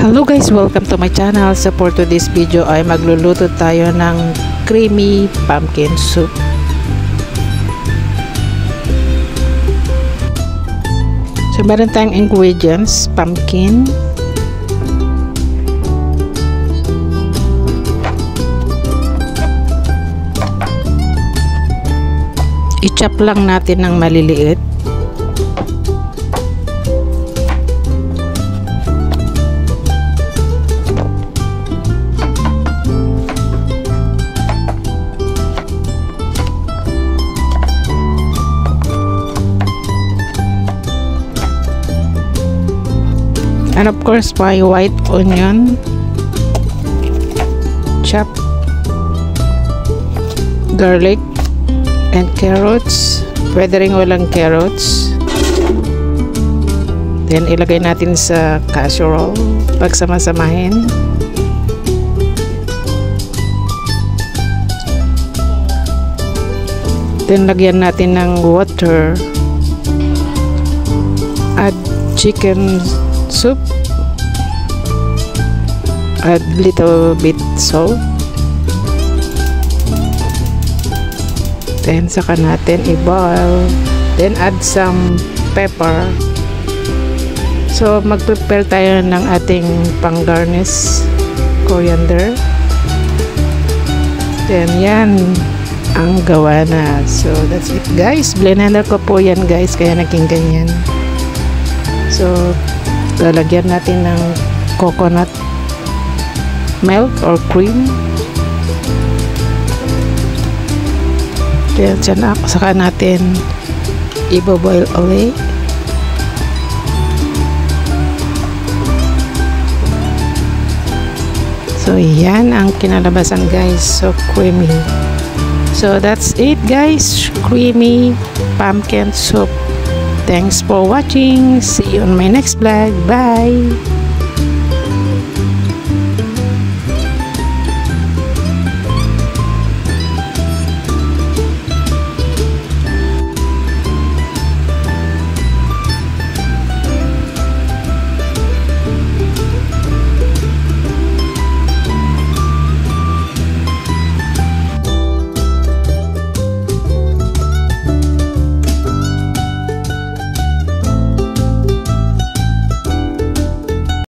Hello guys, welcome to my channel. So for today's video ay magluluto tayo ng creamy pumpkin soup. So meron tayong ingredients: pumpkin, i-chop lang natin ng maliliit, and of course my white onion chop, garlic and carrots, pwede rin walang carrots. Then ilagay natin sa casserole, pagsamasamahin. Then lagyan natin ng water, add chicken soup, add little bit salt, then saka natin i-boil, then add some pepper. So mag-prepare tayo ng ating pang-garnish, coriander. Then yan ang gawa na. So that's it guys, blender ko po yan guys, kaya naging ganyan. So lalagyan natin ng coconut milk or cream. Then saka natin i-boil ulit. So yan ang kinalabasan guys, so creamy. So that's it guys, creamy pumpkin soup. Thanks for watching. See you on my next vlog. Bye.